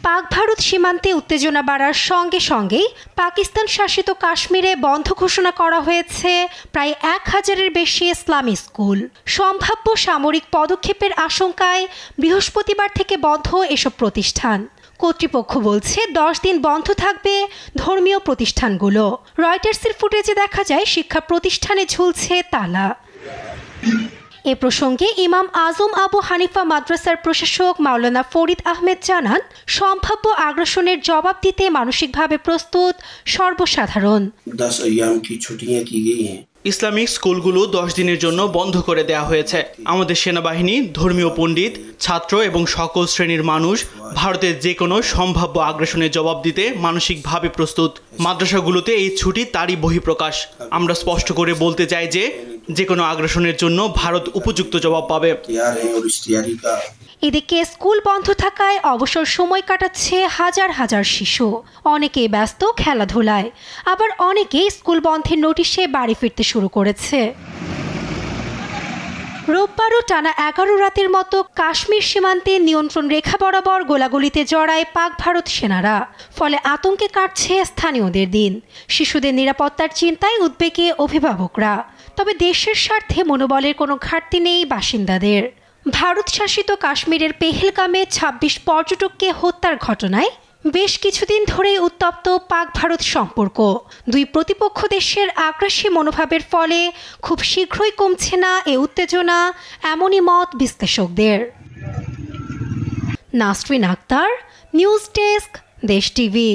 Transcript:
পাক ভারত সীমান্তে উত্তেজনা বাড়ার সঙ্গে সঙ্গেই পাকিস্তান শাসিত কাশ্মীরে বন্ধ ঘোষণা করা হয়েছে প্রায় 1000-এর বেশি ইসলামী স্কুল। সম্ভাব্য সামরিক পদক্ষেপের আশঙ্কায় বৃহস্পতিবার থেকে বন্ধ এসব প্রতিষ্ঠান। কর্তৃপক্ষ বলছে 10 দিন বন্ধ থাকবে ধর্মীয় প্রতিষ্ঠানগুলো। রয়টার্সের ফুটেজে দেখা যায় শিক্ষা প্রতিষ্ঠানে ঝুলছে তালা। এ প্রসঙ্গে ইমাম আজম আবু হানিফা মাদ্রাসার প্রশাসক মাওলানা ফরিদ আহমেদ জানান, সম্ভাব্য আগ্রাসনের জবাব দিতে মানসিকভাবে প্রস্তুত সর্বসাধারণ। 10 अय्याम की छुट्टियां की गई हैं। ইসলামিক স্কুলগুলো 10 দিনের জন্য বন্ধ করে দেওয়া হয়েছে। আমাদের সেনাবাহিনী, ধর্মীয় পণ্ডিত, ছাত্র এবং সকল শ্রেণীর মানুষ ভারতের যে কোনো সম্ভাব্য আগ্রাসনের জবাব দিতে মানসিকভাবে প্রস্তুত। মাদ্রাসাগুলোতে এই ছুটি তারই বহিঃপ্রকাশ। আমরা স্পষ্ট করে বলতে চাই যে কোনো আগ্রাসনের জন্য ভারত উপযুক্ত জবাব পাবে। এদিকে স্কুল বন্ধ থাকায় অবসর সময় কাটাচ্ছে হাজার হাজার শিশু। অনেকেই ব্যস্ত খেলাধুলায়, আবার অনেকেই স্কুল বন্ধের নোটিশে বাড়ি ফিরতে শুরু করেছে। রোববারও টানা 11 রাতের মতো কাশ্মীর সীমান্তে নিয়ন্ত্রণ রেখা বরাবর গোলাগুলিতে জড়ায় পাক ভারত সেনারা। ফলে আতঙ্কে কাটছে স্থানীয়দের দিন। শিশুদের নিরাপত্তার চিন্তায় উদ্বেগে অভিভাবকরা। তবে দেশের স্বার্থে মনোবলের কোনো ঘাটতি নেই বাসিন্দাদের। ভারত শাসিত কাশ্মীরের পেহেলগামে 26 পর্যটককে হত্যার ঘটনায় বেশ কিছুদিন ধরেই উত্তপ্ত পাক ভারত সম্পর্ক। দুই প্রতিপক্ষ দেশের আগ্রাসী মনোভাবের ফলে খুব শীঘ্রই কমছে না এ উত্তেজনা, এমনই মত বিশ্লেষকদের। নাসরিন আক্তার, নিউজ ডেস্ক, দেশ টিভি।